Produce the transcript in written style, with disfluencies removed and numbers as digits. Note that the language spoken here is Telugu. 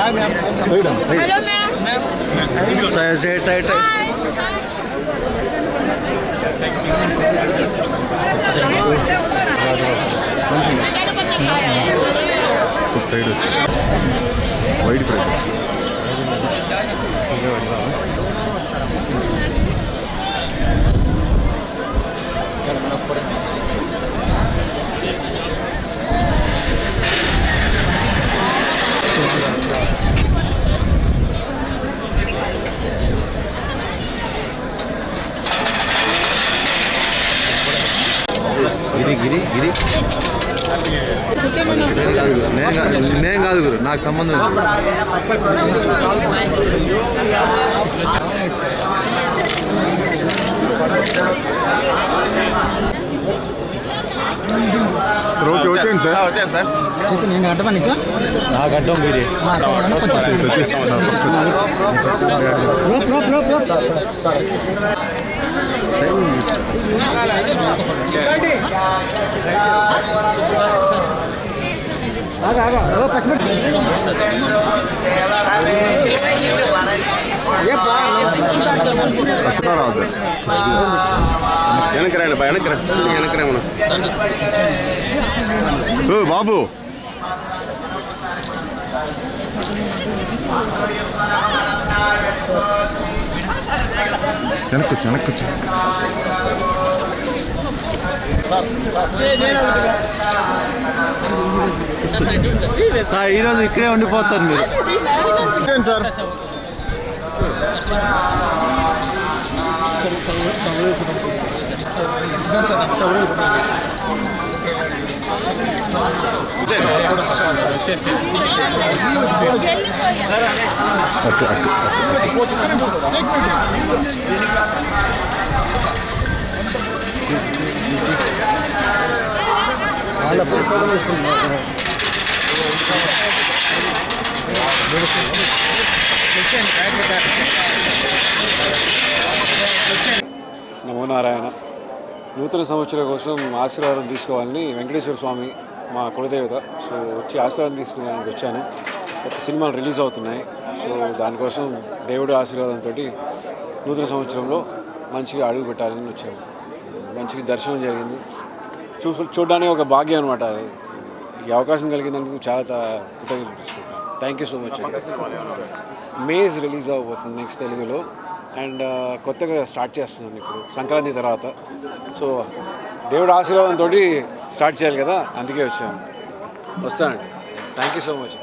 Hello, ma'am. Side. Hi. Side వచ్చి వైట్ ప్రైస్ గిరి నేను కాదు గురు, నాకు సంబంధం ఓకే వచ్చేయండి సార్. వచ్చాను సార్. నేను గంట నీకు నాకు అడ్డం మీరే అసలు రాదు వెనకరాయండి వెనకరా మనం బాబు వెనక్కొచ్చు సార్ ఈరోజు ఇక్కడే ఉండిపోతారు మీరు సార్. నమో నారాయణ. నూతన సంవత్సరం కోసం ఆశీర్వాదం తీసుకోవాలని వెంకటేశ్వర స్వామి మా కులదేవత. సో వచ్చి ఆశీర్వాదం తీసుకోవడానికి వచ్చాను. కొత్త సినిమాలు రిలీజ్ అవుతున్నాయి. సో దానికోసం దేవుడి ఆశీర్వాదంతో నూతన సంవత్సరంలో మంచిగా అడుగు పెట్టాలని వచ్చాము. మంచిగా దర్శనం జరిగింది. చూడడానికి ఒక భాగ్యం అనమాట. ఈ అవకాశం కలిగినందుకు చాలా కృతజ్ఞతలు. Thank you so much. Maze release అవ్వబోతుంది నెక్స్ట్ తెలుగులో. అండ్ కొత్తగా స్టార్ట్ చేస్తున్నాను ఇప్పుడు సంక్రాంతి తర్వాత. సో దేవుడు ఆశీర్వాదంతో స్టార్ట్ చేయాలి కదా, అందుకే వచ్చాను. వస్తానండి. Thank you so much.